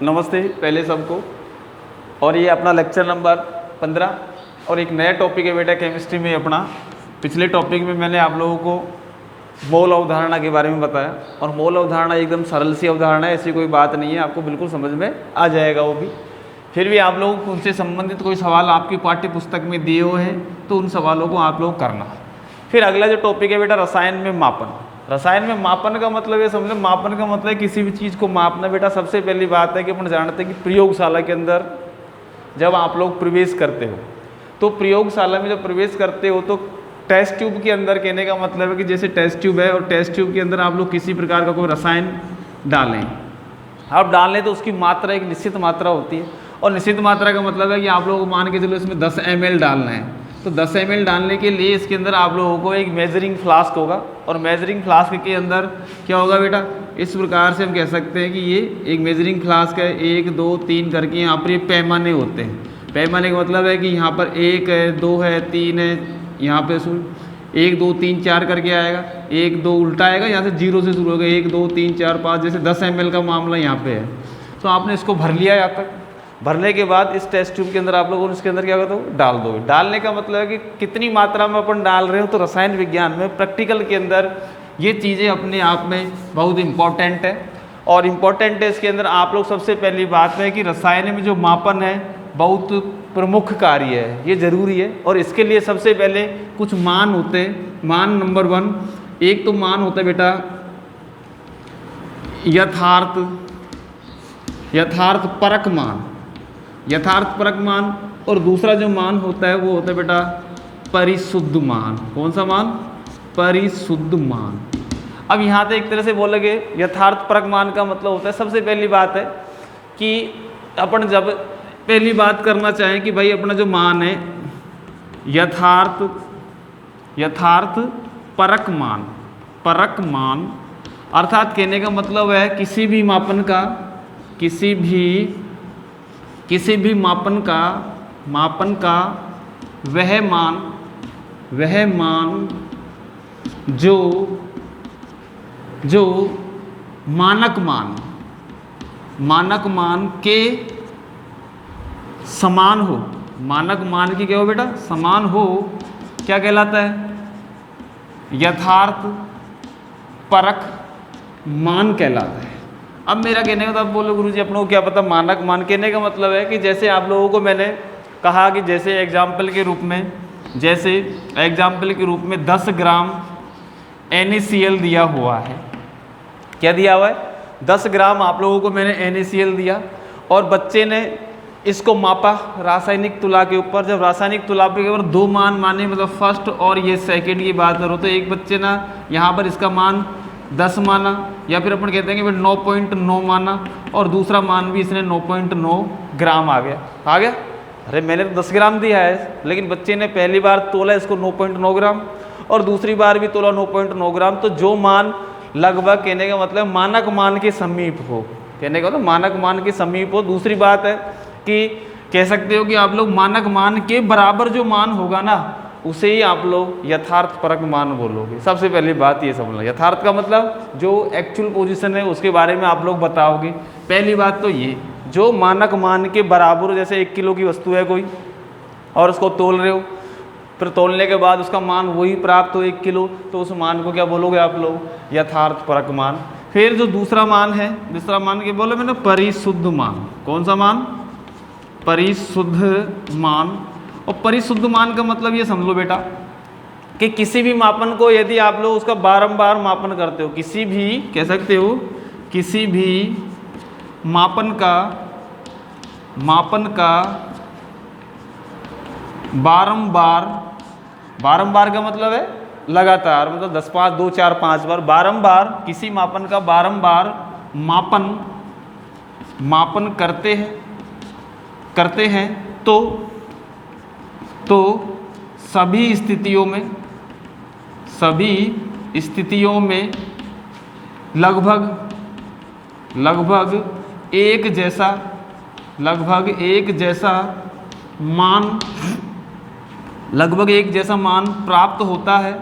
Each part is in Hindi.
नमस्ते पहले सबको। और ये अपना लेक्चर नंबर 15 और एक नया टॉपिक है बेटा केमिस्ट्री में अपना। पिछले टॉपिक में मैंने आप लोगों को मोल अवधारणा के बारे में बताया और मोल अवधारणा एकदम सरल सी अवधारणा है, ऐसी कोई बात नहीं है, आपको बिल्कुल समझ में आ जाएगा वो भी। फिर भी आप लोगों को उनसे संबंधित कोई सवाल आपकी पाठ्य पुस्तक में दिए हुए हैं तो उन सवालों को आप लोग करना। फिर अगला जो टॉपिक है बेटा रसायन में मापन। रसायन में मापन का मतलब ये समझो, मापन का मतलब किसी भी चीज़ को मापना। बेटा सबसे पहली बात है कि अपन जानते हैं कि प्रयोगशाला के अंदर जब आप लोग प्रवेश करते हो तो प्रयोगशाला में जब प्रवेश करते हो तो टेस्ट ट्यूब के अंदर, कहने का मतलब है कि जैसे टेस्ट ट्यूब है और टेस्ट ट्यूब के अंदर आप लोग किसी प्रकार का कोई रसायन डालें, आप डालें तो उसकी मात्रा एक निश्चित मात्रा होती है। और निश्चित मात्रा का मतलब है कि आप लोगों को मान के चलो इसमें 10 ml डालना है, तो 10 ml डालने के लिए इसके अंदर आप लोगों को एक मेजरिंग फ्लास्क होगा। और मेजरिंग फ्लास्क के अंदर क्या होगा बेटा, इस प्रकार से हम कह सकते हैं कि ये एक मेजरिंग फ्लास्क है, 1 2 3 करके यहाँ पर ये पैमाने होते हैं। पैमाने का मतलब है कि यहाँ पर 1 है, 2 है, 3 है, यहाँ पे 1 2 3 4 करके आएगा, 1 2 उल्टा आएगा, यहाँ से 0 से शुरू होगा, 1 2 3 4 5, जैसे 10 ml का मामला यहाँ पे है। तो आपने इसको भर लिया यहाँ तक। भरने के बाद इस टेस्ट ट्यूब के अंदर आप लोगों ने इसके अंदर क्या करते हो, डाल दो। डालने का मतलब है कि कितनी मात्रा में अपन डाल रहे हो। तो रसायन विज्ञान में प्रैक्टिकल के अंदर ये चीज़ें अपने आप में बहुत इम्पॉर्टेंट है। और इम्पॉर्टेंट है इसके अंदर आप लोग सबसे पहली बात है कि रसायन में जो मापन है बहुत प्रमुख कार्य है, ये जरूरी है। और इसके लिए सबसे पहले कुछ मान होते हैं। मान नंबर 1, एक तो मान होता है बेटा यथार्थ परक मान, यथार्थ परक मान। और दूसरा जो मान होता है वो होता है बेटा परिशुद्ध मान। कौन सा मान? परिशुद्ध मान। अब यहाँ पे एक तरह से बोलोगे यथार्थ परक मान का मतलब होता है, सबसे पहली बात है कि अपन जब पहली बात करना चाहें कि भाई अपना जो मान है यथार्थ परक मान, परक मान अर्थात कहने का मतलब है किसी भी मापन का, किसी भी मापन का वह मान जो मानक मान के समान हो। मानक मान की क्या हो बेटा? समान हो। क्या कहलाता है? यथार्थ परक मान कहलाता है। अब मेरा कहने का तो आप बोलो गुरुजी अपनों को क्या पता मानक मान। कहने का मतलब है कि जैसे आप लोगों को मैंने कहा कि जैसे एग्जाम्पल के रूप में 10 ग्राम NaCl दिया हुआ है। क्या दिया हुआ है? 10 ग्राम आप लोगों को मैंने NaCl दिया और बच्चे ने इसको मापा रासायनिक तुला के ऊपर। जब रासायनिक तुला के ऊपर 2 मान माने, मतलब फर्स्ट और ये सेकेंड की बात करो, तो एक बच्चे ना यहाँ पर इसका मान 10 माना, या फिर अपन कहते हैं कि 9.9 माना, और दूसरा मान भी इसने 9.9 ग्राम आ गया। अरे मैंने तो 10 ग्राम दिया है, लेकिन बच्चे ने पहली बार तोला इसको 9.9 ग्राम और दूसरी बार भी तोला 9.9 ग्राम। तो जो मान लगभग, कहने का मतलब मानक मान के समीप हो, कहने का मतलब मानक मान के समीप हो। दूसरी बात है कि कह सकते हो कि आप लोग मानक मान के बराबर जो मान होगा ना, उसे ही आप लोग यथार्थ परक मान बोलोगे। सबसे पहली बात ये समझना, यथार्थ का मतलब जो एक्चुअल पोजीशन है उसके बारे में आप लोग बताओगे। पहली बात तो ये, जो मानक मान के बराबर, जैसे 1 किलो की वस्तु है कोई और उसको तोल रहे हो, फिर तोलने के बाद उसका मान वही प्राप्त हो 1 किलो, तो उस मान को क्या बोलोगे आप लोग? यथार्थ परक मान। फिर जो दूसरा मान है, दूसरा मान के बोले मैंने परिशुद्ध मान। कौन सा मान? परिशुद्ध मान। और परिशुद्ध मान का मतलब ये समझ लो बेटा कि किसी भी मापन को यदि आप लोग उसका बारंबार मापन करते हो, किसी भी कह सकते हो किसी भी मापन का बारंबार का मतलब है लगातार, मतलब 10 5 2 4 5 बार, बारंबार किसी मापन का बारंबार मापन करते हैं तो सभी स्थितियों में लगभग एक जैसा मान प्राप्त होता है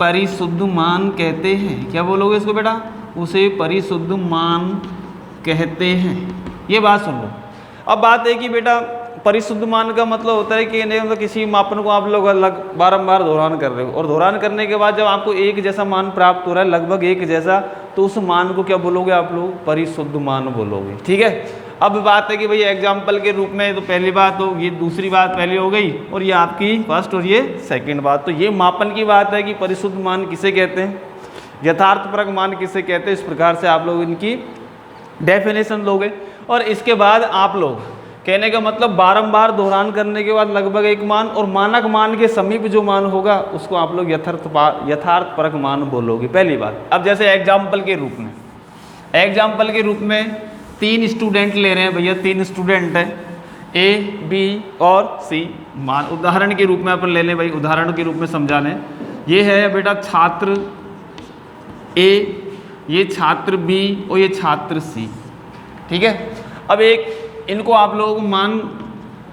परिशुद्ध मान कहते हैं। क्या बोलोगे इसको बेटा? उसे परिशुद्ध मान कहते हैं। ये बात सुन लो। अब बात है कि बेटा परिशुद्ध मान का मतलब होता है कि नहीं, मतलब किसी मापन को आप लोग अलग बारंबार दोहरान कर रहे हो और दोहरान करने के बाद जब आपको एक जैसा मान प्राप्त हो रहा है, लगभग एक जैसा, तो उस मान को क्या बोलोगे आप लोग? परिशुद्ध मान बोलोगे। ठीक है। अब बात है कि भाई एग्जाम्पल के रूप में, तो पहली बात हो, ये दूसरी बात पहले हो गई और ये आपकी फर्स्ट और ये सेकंड बात। तो ये मापन की बात है कि परिशुद्ध मान किसे कहते हैं, यथार्थपरक मान किसे कहते हैं। इस प्रकार से आप लोग इनकी डेफिनेशन लोगे और इसके बाद आप लोग, कहने का मतलब बारंबार दोहरान करने के बाद लगभग एक मान और मानक मान के समीप जो मान होगा उसको आप लोग यथार्थपरक मान बोलोगे। पहली बात। अब जैसे एग्जाम्पल के रूप में, एग्जाम्पल के रूप में 3 स्टूडेंट ले रहे हैं भैया, 3 स्टूडेंट हैं ए, बी और सी। मान उदाहरण के रूप में अपन ले लें भाई, उदाहरण के रूप में समझा लें। ये है बेटा छात्र ए, ये छात्र बी और ये छात्र सी। ठीक है। अब एक इनको आप लोग मान,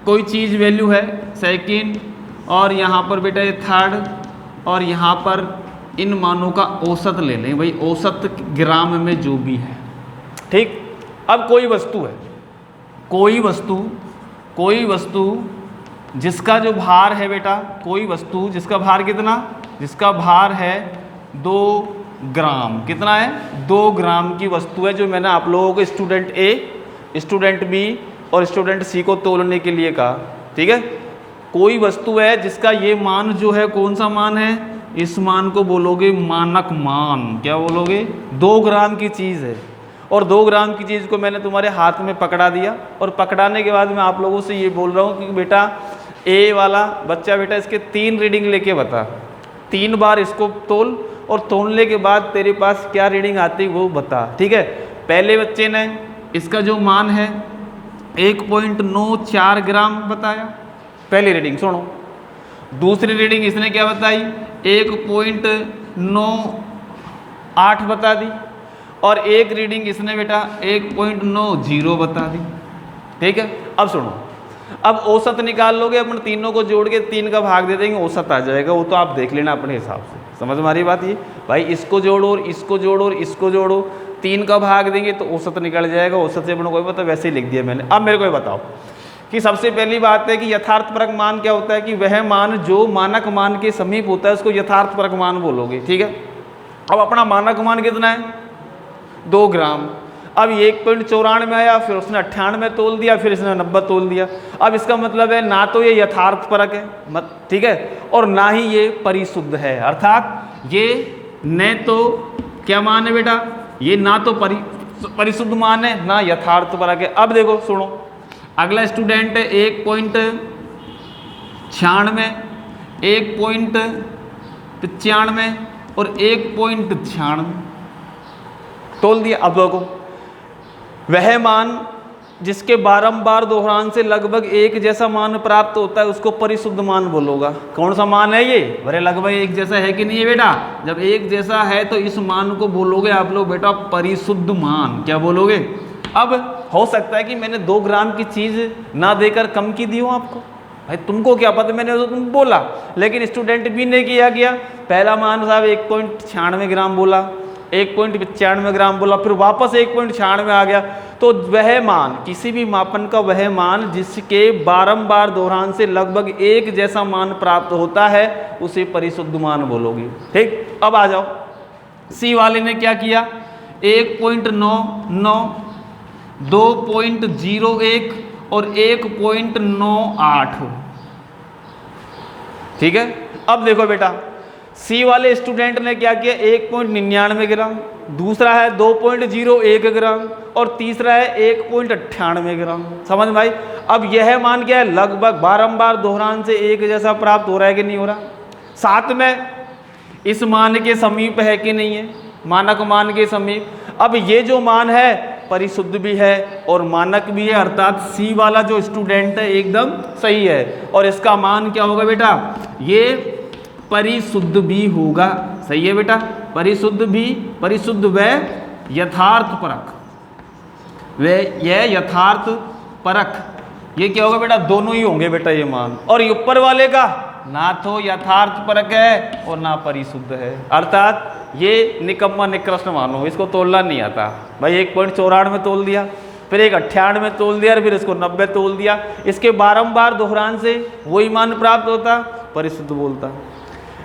कोई चीज़ वैल्यू है सेकंड और यहाँ पर बेटा ये थर्ड और यहाँ पर इन मानों का औसत ले लें भाई, औसत ग्राम में जो भी है। ठीक। अब कोई वस्तु है, कोई वस्तु जिसका जो भार है बेटा, कोई वस्तु जिसका भार कितना, जिसका भार है 2 ग्राम। कितना है? 2 ग्राम की वस्तु है, जो मैंने आप लोगों को स्टूडेंट ए, स्टूडेंट बी और स्टूडेंट सी को तोलने के लिए कहा। ठीक है। कोई वस्तु है जिसका ये मान जो है, कौन सा मान है? इस मान को बोलोगे मानक मान। क्या बोलोगे? 2 ग्राम की चीज़ है और 2 ग्राम की चीज़ को मैंने तुम्हारे हाथ में पकड़ा दिया और पकड़ाने के बाद मैं आप लोगों से ये बोल रहा हूँ कि बेटा ए वाला बच्चा बेटा इसके 3 रीडिंग लेके बता, 3 बार इसको तोल और तोलने के बाद तेरे पास क्या रीडिंग आती वो बता। ठीक है। पहले बच्चे ने इसका जो मान है 1.94 ग्राम बताया, पहली रीडिंग सुनो। दूसरी रीडिंग इसने क्या बताई? 1.98 बता दी और एक रीडिंग इसने बेटा 1.90 बता दी। ठीक है। अब सुनो, अब औसत निकाल लोगे, अपन तीनों को जोड़ के 3 का भाग दे देंगे, औसत आ जाएगा। वो तो आप देख लेना अपने हिसाब से। समझ में आ रही बात? ये भाई इसको जोड़ो और इसको जोड़ो और इसको जोड़ो, 3 का भाग देंगे तो औसत निकल जाएगा। औसत से अपने कोई पता, वैसे ही लिख दिया मैंने। अब मेरे को ये बताओ कि सबसे पहली बात है कि यथार्थपरक मान क्या होता है? कि वह मान जो मानक मान के समीप होता है उसको यथार्थपरक मान बोलोगे। ठीक है। अब अपना मानक मान कितना है? 2 ग्राम। अब 1.94 आया, फिर उसने 98 तोल दिया, फिर इसने 90 तोल दिया। अब इसका मतलब है ना तो ये यथार्थपरक है, ठीक है, और ना ही ये परिशुद्ध है। अर्थात ये न तो क्या मान है बेटा? ये ना तो परिशुद्ध मान है ना यथार्थपरक है। अब देखो सुनो, अगला स्टूडेंट है 1.96, 1.95 और 1.96 तोल दिया। अब देखो वह मान जिसके बारंबार दोहरान से लगभग एक जैसा मान प्राप्त होता है उसको परिशुद्ध मान बोलोगा। कौन सा मान है ये? अरे लगभग एक जैसा है कि नहीं है बेटा? जब एक जैसा है तो इस मान को बोलोगे आप लोग बेटा परिशुद्ध मान। क्या बोलोगे? अब हो सकता है कि मैंने 2 ग्राम की चीज़ ना देकर कम की दी हो आपको, भाई तुमको क्या पता, मैंने तो तुम बोला, लेकिन स्टूडेंट भी ने किया गया। पहला मान साहब 1.96 ग्राम बोला, 1.95 ग्राम बोला, फिर वापस 1.96 आ गया। तो वह मान, किसी भी मापन का वह मान जिसके बारंबार दोहरान से लगभग एक जैसा मान प्राप्त होता है उसे परिशुद्ध मान बोलोगे। ठीक। अब आ जाओ, सी वाले ने क्या किया? 1.99, 2.01 और 1.98। ठीक है। अब देखो बेटा सी वाले स्टूडेंट ने क्या किया? 1.99 ग्राम, दूसरा है 2.01 ग्राम और तीसरा है 1.98 ग्राम। समझ भाई? अब यह मान क्या है? लगभग बारंबार दोहरान से एक जैसा प्राप्त हो रहा है कि नहीं हो रहा? साथ में इस मान के समीप है कि नहीं है? मानक मान के समीप। अब ये जो मान है परिशुद्ध भी है और मानक भी है, अर्थात सी वाला जो स्टूडेंट है एकदम सही है और इसका मान क्या होगा बेटा? ये परिशुद्ध भी होगा। सही है बेटा? परिशुद्ध भी, परिशुद्ध व यथार्थ परक, यह यथार्थ परक, ये क्या होगा बेटा? दोनों ही होंगे बेटा ये मान। और ऊपर वाले का ना तो यथार्थपरक है और ना परिशुद्ध है, अर्थात ये निकम्मा निकृष्ट मानो, इसको तोलना नहीं आता। भाई 1.94 तोल दिया, फिर 1.98 तोल दिया, फिर इसको 90 तोल दिया, इसके बारंबार दोहरान से वही मान प्राप्त होता, परिशुद्ध बोलता।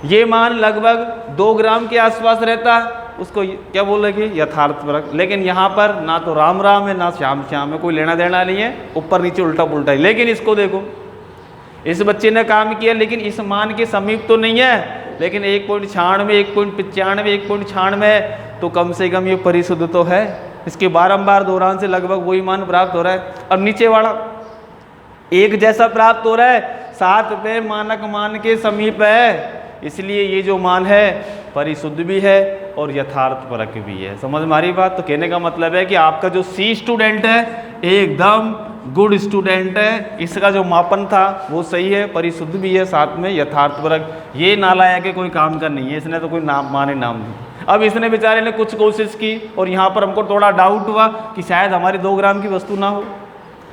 ये मान लगभग 2 ग्राम के आसपास रहता है, उसको क्या बोलेंगे, यथार्थपरक। लेकिन यहाँ पर ना तो राम राम है ना श्याम श्याम है, कोई लेना देना नहीं है, ऊपर नीचे उल्टा पुल्टा है। लेकिन इसको देखो, इस बच्चे ने काम किया लेकिन इस मान के समीप तो नहीं है, लेकिन 1.96, 1.95, 1.96, तो कम से कम ये परिशुद्ध तो है। इसके बारंबार दोहरान से लगभग वही मान प्राप्त हो रहा है। अब नीचे वाला एक जैसा प्राप्त हो रहा है, 7 पे मानक मान के समीप है, इसलिए ये जो मान है परिशुद्ध भी है और यथार्थपरक भी है। समझ में आ रही बात? तो कहने का मतलब है कि आपका जो सी स्टूडेंट है एकदम गुड स्टूडेंट है, इसका जो मापन था वो सही है, परिशुद्ध भी है, साथ में यथार्थपरक। ये नालायक के कोई काम का नहीं है, इसने तो कोई नाम माने नाम नहीं। अब इसने बेचारे ने कुछ कोशिश की और यहाँ पर हमको थोड़ा डाउट हुआ कि शायद हमारी 2 ग्राम की वस्तु ना हो,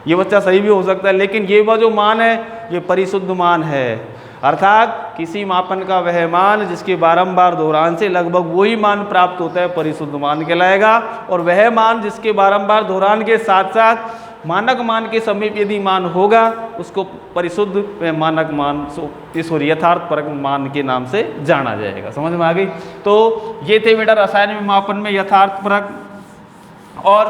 ये बच्चा सही भी हो सकता है, लेकिन ये वह जो मान है ये परिशुद्ध मान है। अर्थात किसी मापन का वह मान जिसके बारंबार दोहरान से लगभग वही मान प्राप्त होता है, परिशुद्ध मान कहलाएगा। और वह मान जिसके बारंबार दोहरान के साथ साथ मानक मान के समीप यदि मान होगा, उसको परिशुद्ध मानक मान सॉरी यथार्थपरक मान के नाम से जाना जाएगा। समझ में आ गई? तो ये थे बेटा रसायन में मापन में यथार्थपरक और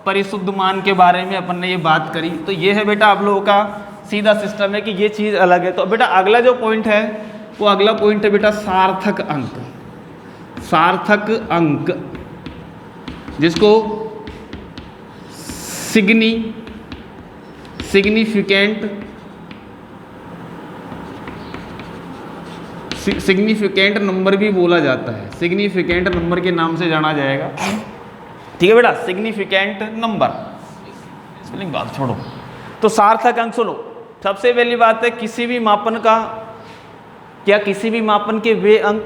परिशुद्ध मान के बारे में अपन ने ये बात करी। तो ये है बेटा आप लोगों का सीधा सिस्टम है कि ये चीज़ अलग है। तो बेटा अगला जो पॉइंट है वो अगला पॉइंट है बेटा सार्थक अंक। सार्थक अंक जिसको सिग्निफिकेंट नंबर भी बोला जाता है, सिग्निफिकेंट नंबर के नाम से जाना जाएगा। ठीक है बेटा, सिग्निफिकेंट नंबर, स्पेलिंग बात छोड़ो। तो सार्थक अंक सुनो, सबसे पहली बात है किसी भी मापन का क्या किसी भी मापन के वे अंक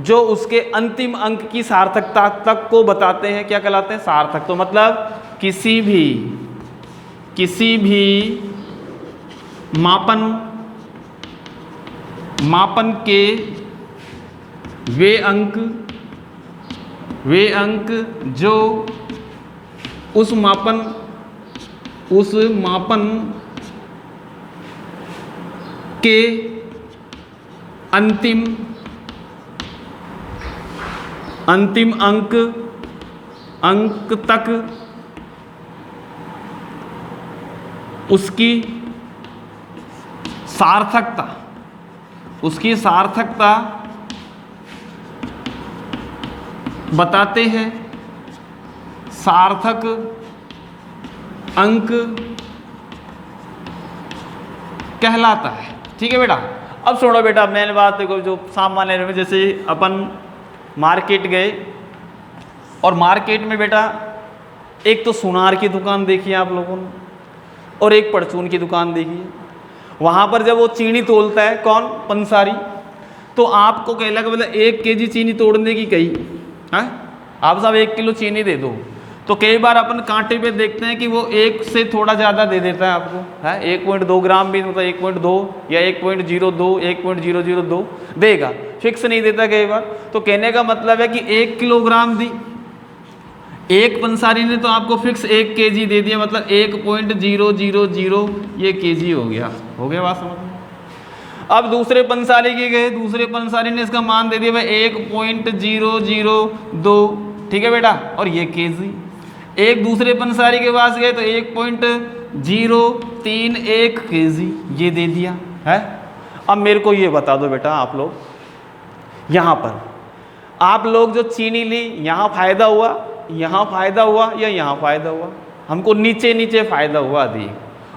जो उसके अंतिम अंक की सार्थकता तक को बताते हैं क्या कहलाते हैं? सार्थक। तो मतलब किसी भी मापन के वे अंक जो उस मापन के अंतिम अंक तक उसकी सार्थकता बताते हैं, सार्थक अंक कहलाता है। ठीक है बेटा। अब छोड़ो बेटा, मेन बात देखो, जो सामान्य में जैसे अपन मार्केट गए और मार्केट में बेटा एक तो सुनार की दुकान देखी है आप लोगों ने और एक परचून की दुकान देखी है। वहाँ पर जब वो चीनी तोलता है कौन? पंसारी। तो आपको कह लगा मतलब 1 kg चीनी तोड़ने की कही है, आप साहब 1 किलो चीनी दे दो। तो कई बार अपन कांटे पे देखते हैं कि वो 1 से थोड़ा ज़्यादा दे देता है आपको, है 1.2 ग्राम भी, मतलब 1.2 या 1.02 1.002 देगा, फिक्स नहीं देता कई बार। तो कहने का मतलब है कि 1 किलोग्राम दी, एक पंसारी ने तो आपको फिक्स 1 kg दे दिया, मतलब 1.000 ये kg हो गया बात समझ में। अब दूसरे पंसारी के गए, दूसरे पंसारी ने इसका मान दे दिया भाई 1.002, ठीक है बेटा, और ये kg। एक दूसरे पंसारी के पास गए तो 1.031 kg ये दे दिया है। अब मेरे को ये बता दो बेटा, आप लोग यहाँ पर आप लोग जो चीनी ली, यहाँ फायदा हुआ, यहाँ फायदा हुआ या यहाँ फायदा हुआ? हमको नीचे नीचे फायदा हुआ अधिक,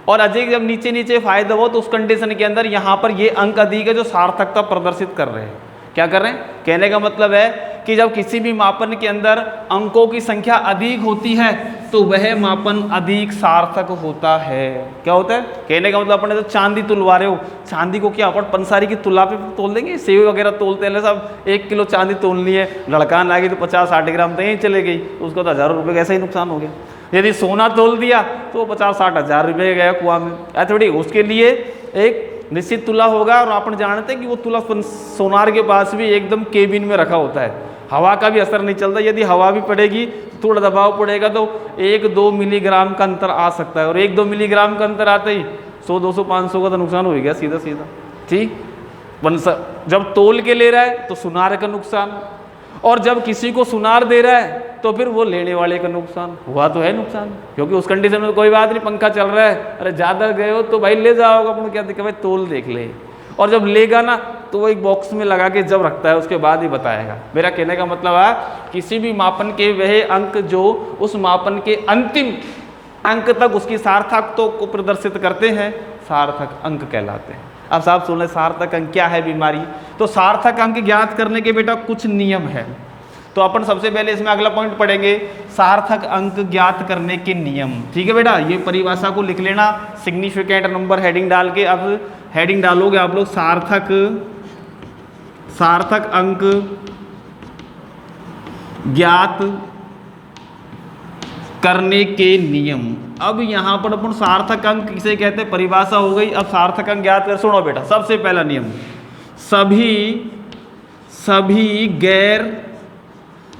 और अधिक जब नीचे नीचे फायदा हुआ तो उस कंडीशन के अंदर यहाँ पर ये अंक अधिक है जो सार्थकता प्रदर्शित कर रहे हैं। क्या कर रहे हैं? कहने का मतलब है कि जब किसी भी मापन के अंदर अंकों की संख्या अधिक होती है तो वह मापन अधिक सार्थक होता है। क्या होता है? कहने का मतलब अपने तो चांदी तुलवा रहे हो, चांदी को क्या अपन पंसारी की तुला पे तोल देंगे? सेव वगैरह तोलते हैं सब, 1 किलो चांदी तोलनी है, लड़कान आ गई तो 50-60 ग्राम तो यहीं चले गई, तो उसको तो हज़ारों रुपये का ऐसा ही नुकसान हो गया। यदि सोना तोल दिया तो 50-60 हज़ार रुपये गया कुआं में, थोड़ी। उसके लिए एक निश्चित तुला होगा। और अपन जानते हैं कि वो तुला सोनार के पास भी एकदम केबिन में रखा होता है, हवा का भी असर नहीं चलता। यदि हवा भी पड़ेगी, थोड़ा दबाव पड़ेगा तो 1-2 मिलीग्राम का अंतर आ सकता है, और 1-2 मिलीग्राम का अंतर आते ही 100-200-500 का तो नुकसान हो गया सीधा सीधा। ठीक, जब तोल के ले रहा है तो सुनार का नुकसान, और जब किसी को सुनार दे रहा है तो फिर वो लेने वाले का नुकसान। हुआ तो है नुकसान, क्योंकि उस कंडीशन में तो कोई बात नहीं, पंखा चल रहा है, अरे ज़्यादा गए हो तो भाई ले जाओगे, अपन क्या दिक्कत, भाई तोल देख ले। और जब लेगा ना तो वो एक बॉक्स में लगा के जब रखता है उसके बाद ही बताएगा। मेरा कहने का मतलब है किसी भी मापन के वह अंक जो उस मापन के अंतिम अंक तक उसकी सार्थकता को प्रदर्शित करते हैं, सार्थक अंक कहलाते हैं। अब साहब सुन ले, सार्थक अंक क्या है बीमारी। तो सार्थक अंक ज्ञात करने के बेटा कुछ नियम है। तो अपन सबसे पहले इसमें अगला पॉइंट पढ़ेंगे, सार्थक अंक ज्ञात करने के नियम। ठीक है बेटा, ये परिभाषा को लिख लेना, सिग्निफिकेंट नंबर हेडिंग डाल के। अब हेडिंग डालोगे आप लोग सार्थक अंक ज्ञात करने के नियम। अब यहाँ पर अपन सार्थक अंक किसे कहते हैं, परिभाषा हो गई। अब सार्थक अंक ज्ञात कर, सुनो बेटा, सबसे पहला नियम,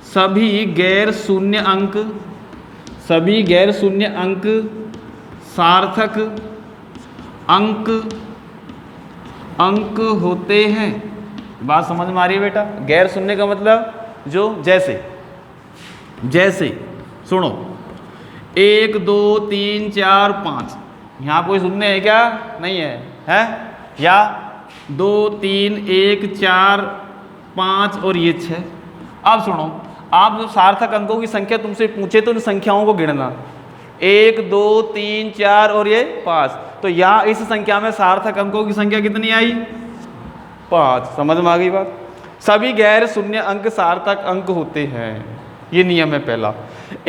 सभी गैर शून्य अंक सार्थक अंक होते हैं। बात समझ में आ रही है बेटा? गैर शून्य का मतलब जो जैसे सुनो 1 2 3 4 5, यहाँ कोई शून्य है क्या? नहीं है? या 2 3 1 4 5 और ये 6। अब सुनो, आप जब सार्थक अंकों की संख्या तुमसे पूछे तो इन संख्याओं को गिनना, 1 2 3 4 और ये 5। तो यहाँ इस संख्या में सार्थक अंकों की संख्या कितनी आई? 5। समझ में आ गई बात? सभी गैर शून्य अंक सार्थक अंक होते हैं, ये नियम है पहला।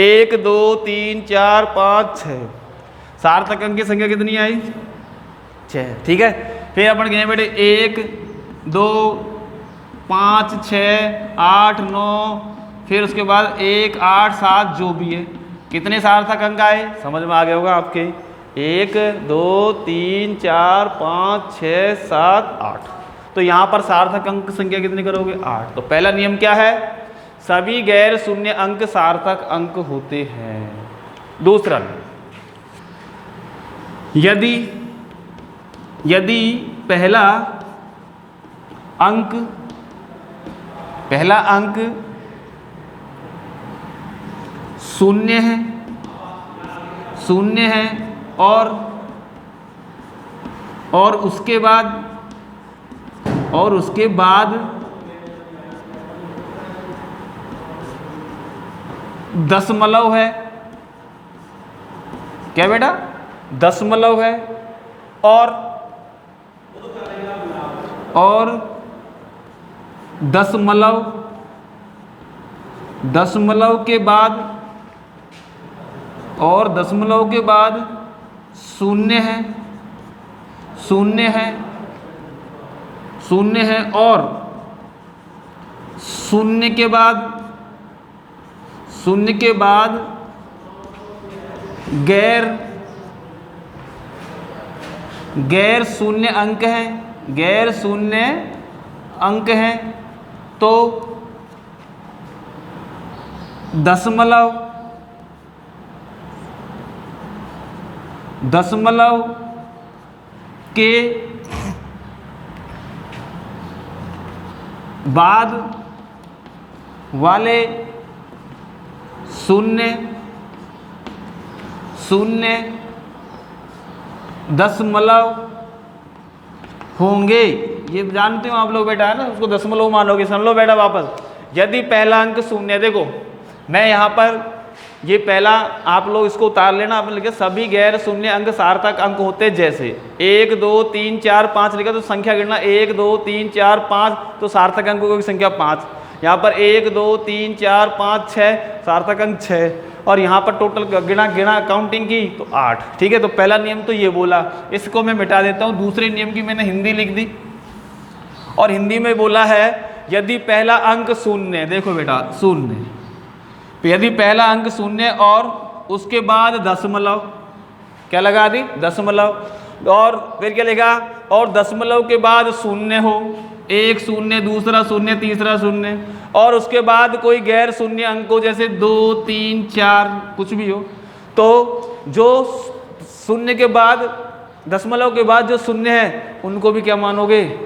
1 2 3 4 5 6, सार्थक अंक की संख्या कितनी आई? 6। ठीक है, फिर अपन कहें बेटे 1 2 5 6 8 9, फिर उसके बाद 1 8 7 जो भी है, कितने सार्थक अंक आए? समझ में आ गया होगा आपके, 1 2 3 4 5 6 7 8। तो यहाँ पर सार्थक अंक संख्या कितनी करोगे? 8। तो पहला नियम क्या है? सभी गैर शून्य अंक सार्थक अंक होते हैं। दूसरा, यदि पहला अंक शून्य है और उसके बाद दशमलव है, क्या बेटा? दशमलव है, और दशमलव के बाद शून्य है और शून्य के बाद गैर शून्य अंक हैं, तो दशमलव के बाद वाले शून्य दशमलव होंगे। ये जानते हो आप लोग बेटा, है ना, उसको दशमलव मानोगे। समझ लो बेटा वापस, यदि पहला अंक शून्य, देखो मैं यहाँ पर ये पहला आप लोग इसको उतार लेना, आपने लिखा सभी गैर शून्य अंक सार्थक अंक होते हैं। जैसे 1 2 3 4 5 लिखा तो संख्या गिनना 1 2 3 4 5, तो सार्थक अंकों की संख्या 5। यहाँ पर 1 2 3 4 5 6, सार्थक अंक 6, और यहाँ पर टोटल गिना काउंटिंग की तो 8। ठीक है, तो पहला नियम तो ये बोला, इसको मैं मिटा देता हूँ। दूसरे नियम की मैंने हिंदी लिख दी, और हिंदी में बोला है यदि पहला अंक शून्य, देखो बेटा शून्य, यदि पहला अंक शून्य और उसके बाद दशमलव, क्या लगा दी? दशमलव, और फिर क्या लिखा? और दशमलव के बाद शून्य हो, एक शून्य, दूसरा शून्य, तीसरा शून्य, और उसके बाद कोई गैर शून्य अंक हो, जैसे 2, 3, 4 कुछ भी हो, तो जो शून्य के बाद, दशमलव के बाद जो शून्य है उनको भी क्या मानोगे?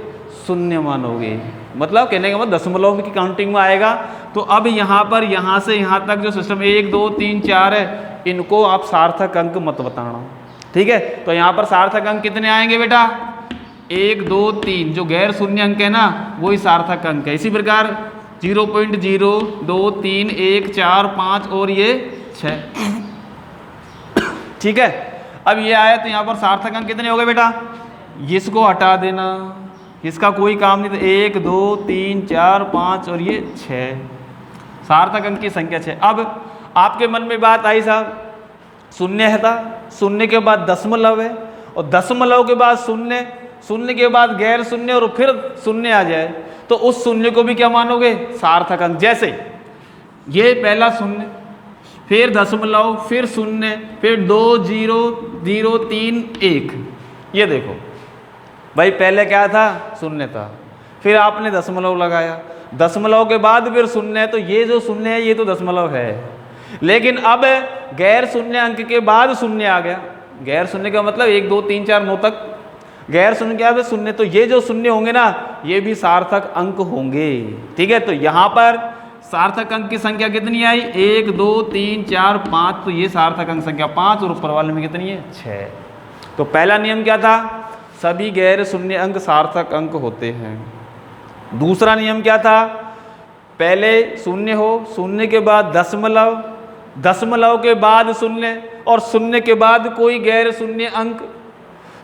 शून्य मानोगे। मतलब कहने का मतलब दशमलव की काउंटिंग में आएगा। तो अब यहाँ पर यहाँ से यहाँ तक जो सिस्टम 1, 2, 3, 4 है, इनको आप सार्थक अंक मत बताना, ठीक है। तो यहाँ पर सार्थक अंक कितने आएंगे बेटा? 1, 2, 3, जो गैर शून्य अंक है ना वही सार्थक अंक है। इसी प्रकार 0.0, 2, 3, 1, 4, 5 और ये 6, ठीक है। अब ये आया तो यहाँ पर सार्थक अंक कितने हो गए बेटा? इसको हटा देना, इसका कोई काम नहीं। तो 1, 2, 3, 4, 5 और ये 6, सार्थक अंक की संख्या 6। अब आपके मन में बात आई साहब, शून्य है था, शून्य के बाद दशमलव है, और दशमलव के बाद शून्य, शून्य के बाद गैर शून्य और फिर शून्य आ जाए, तो उस शून्य को भी क्या मानोगे? सार्थक अंक। जैसे ये पहला शून्य, फिर दशमलव, फिर शून्य, फिर 2, 0, 0, 3, 1। ये देखो भाई, पहले क्या था? शून्य था, फिर आपने दशमलव लगाया, दशमलव के बाद फिर शून्य है, तो ये जो शून्य है ये तो दशमलव है। लेकिन अब गैर शून्य अंक के बाद शून्य आ गया। गैर शून्य का मतलब 1, 2, 3, 4, 9 तक गैर शून्य क्या है? शून्य। तो ये जो शून्य होंगे ना ये भी सार्थक अंक होंगे, ठीक है। तो यहाँ पर सार्थक अंक की संख्या कितनी आई? 1, 2, 3, 4, 5। तो ये सार्थक अंक संख्या 5, और ऊपर वाले में कितनी है? 6। तो पहला नियम क्या था? सभी गैर शून्य अंक सार्थक अंक होते हैं। दूसरा नियम क्या था? पहले शून्य हो, शून्य के बाद दशमलव, दशमलव के बाद शून्य, और शून्य के बाद कोई गैर शून्य अंक,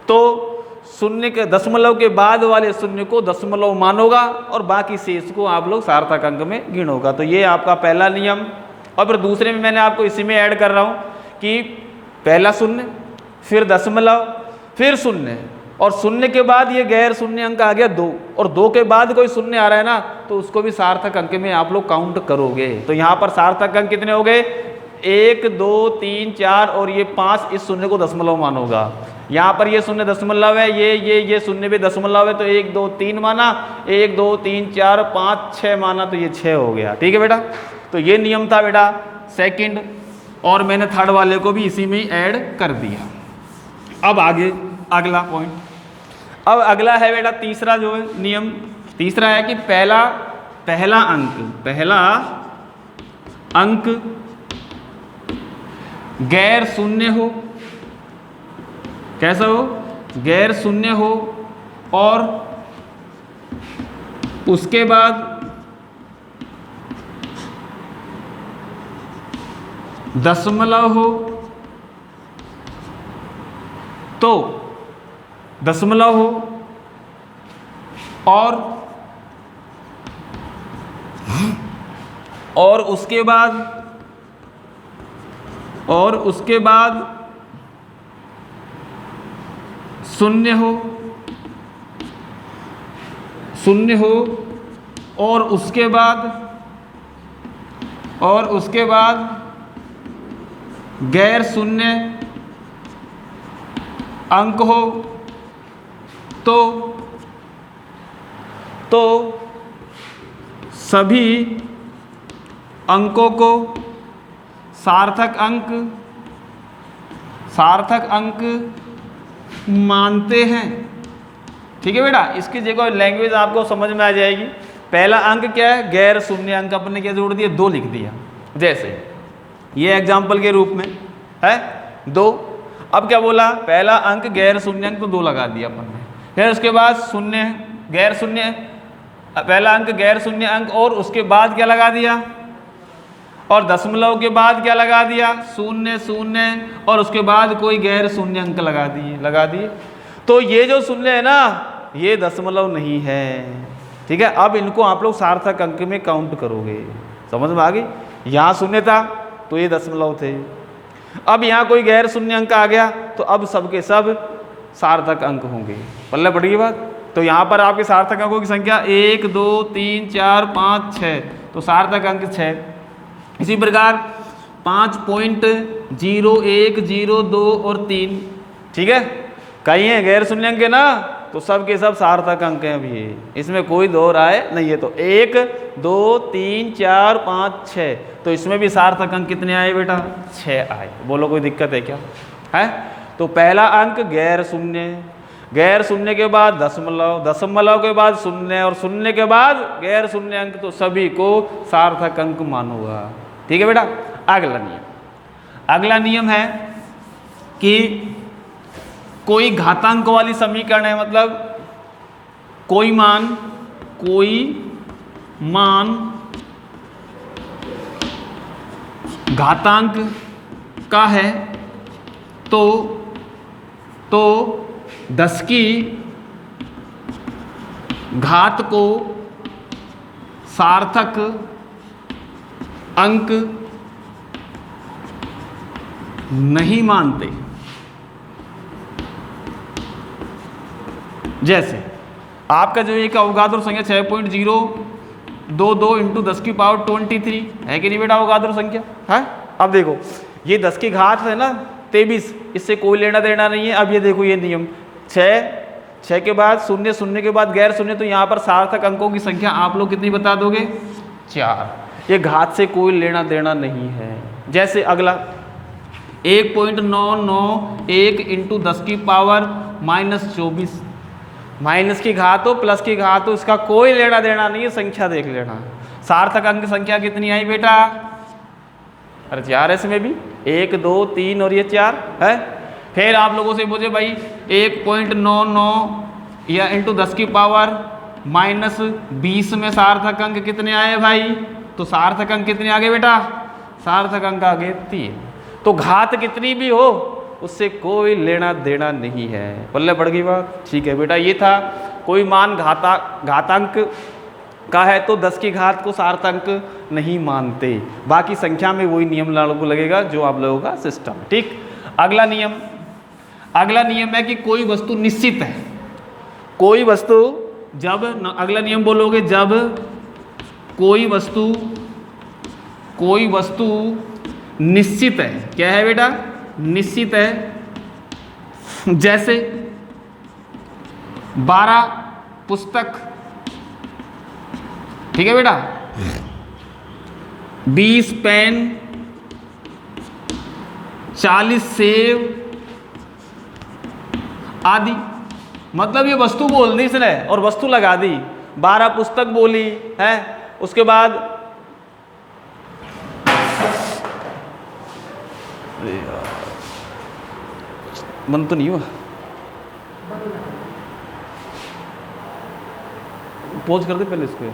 तो शून्य के दशमलव के बाद वाले शून्य को दशमलव मानोगा और बाकी शेष को आप लोग सार्थक अंक में गिनोगा। तो ये आपका पहला नियम। और फिर दूसरे में मैंने आपको इसी में ऐड कर रहा हूँ कि पहला शून्य, फिर दशमलव, फिर शून्य, और शून्य के बाद ये गैर शून्य अंक आ गया 2, और 2 के बाद कोई शून्य आ रहा है ना तो उसको भी सार्थक अंक में आप लोग काउंट करोगे। तो यहाँ पर सार्थक अंक कितने हो गए? 1, 2, 3, 4 और ये 5। इस शून्य को दशमलव मानोगा। यहाँ पर ये शून्य दशमलव है, ये शून्य भी दशमलव है, तो 1, 2, 3 माना, 1, 2, 3, 4, 5, 6 माना, तो ये 6 हो गया, ठीक है बेटा। तो ये नियम था बेटा सेकंड, और मैंने थर्ड वाले को भी इसी में ही ऐड कर दिया। अब आगे अगला पॉइंट, अब अगला है बेटा तीसरा जो है नियम, तीसरा है कि पहला अंक गैर शून्य हो। कैसा हो? गैर शून्य हो, और उसके बाद दशमलव हो, तो दशमलव हो, और उसके बाद शून्य हो, और उसके बाद गैर शून्य अंक हो, तो सभी अंकों को सार्थक अंक मानते हैं, ठीक है बेटा। इसकी जगह लैंग्वेज आपको समझ में आ जाएगी। पहला अंक क्या है? गैर शून्य अंक अपने क्या जोड़ दिया? 2 लिख दिया। जैसे ये एग्जाम्पल के रूप में है 2। अब क्या बोला? पहला अंक गैर शून्य अंक, तो 2 लगा दिया अपन ने। फिर उसके बाद शून्य, गैर शून्य, पहला अंक गैर शून्य अंक, और उसके बाद क्या लगा दिया? और दशमलव के बाद क्या लगा दिया? 0, 0, और उसके बाद कोई गैर शून्य अंक लगा दिए। तो ये जो शून्य है ना ये दशमलव नहीं है, ठीक है। अब इनको आप लोग सार्थक अंक में काउंट करोगे। समझ में आ गई? यहाँ शून्य था तो ये दशमलव थे, अब यहाँ कोई गैर शून्य अंक आ गया तो अब सबके सब सार्थक अंक होंगे। पल्ले पड़ गई बात? तो यहाँ पर आपके सार्थक अंकों की संख्या 1, 2, 3, 4, 5, 6, तो सार्थक अंक 6। इसी प्रकार 5.01, 0, 2 और 3, ठीक है। कई हैं गैर शून्य अंक है ना, तो सब के सब सार्थक अंक हैं अभी, इसमें कोई दो राय नहीं है। तो 1 2 3 4 5 6, तो इसमें भी सार्थक अंक कितने आए बेटा? 6 आए। बोलो कोई दिक्कत है क्या? है। तो पहला अंक गैर शून्य, गैर शून्य के बाद दशमलव, दशमलव के बाद शून्य, और शून्य के बाद गैर शून्य अंक, तो सभी को सार्थक अंक मानूंगा। ठीक है बेटा। अगला नियम, अगला नियम है कि कोई घातांक वाली समीकरण है, मतलब कोई मान घातांक का है तो 10 की घात को सार्थक अंक नहीं मानते। जैसे आपका जो एक अवगाद्रो संख्या 6.022 इंटू 10 की पावर 23 है कि नहीं बेटा अवगाद्रो संख्या है। अब देखो ये 10 की घात है ना 23, इससे कोई लेना देना नहीं है। अब ये देखो ये नियम 6 के बाद शून्य, शून्य के बाद गैर शून्य, तो यहाँ पर सार्थक अंकों की संख्या आप लोग कितनी बता दोगे? 4। ये घात से कोई लेना देना नहीं है। जैसे अगला 1.991 इंटू 10 की पावर -24, माइनस की घात हो प्लस की घात हो, इसका कोई लेना देना नहीं है, संख्या देख लेना। सार्थक अंक संख्या कितनी आई बेटा? अरे 4 है इसमें भी, 1 2 3 और ये 4 है। फिर आप लोगों से पूछे भाई 1.99 या इंटू 10 की पावर -20 में सार्थक अंक कितने आए भाई? तो सार्थक अंक कितने आ गए बेटा? सार्थक अंक आ गए 3। तो घात कितनी भी हो उससे कोई लेना देना नहीं है। पल्ले पड़ गई बात? ठीक है बेटा। ये था कोई मान घातांक का है तो 10 की घात को सार्थक नहीं मानते। बाकी संख्या में वही नियम लागू लगेगा जो आप लोगों का सिस्टम। ठीक। अगला नियम है कि कोई वस्तु निश्चित है। कोई वस्तु जब, अगला नियम बोलोगे, जब कोई वस्तु निश्चित है। क्या है बेटा? निश्चित है। जैसे 12 पुस्तक, ठीक है बेटा, 20 पेन, 40 सेब आदि। मतलब ये वस्तु बोल दी इसने और वस्तु लगा दी। 12 पुस्तक बोली है, उसके बाद मन तो नहीं हुआ, पॉज कर दे पहले इसको।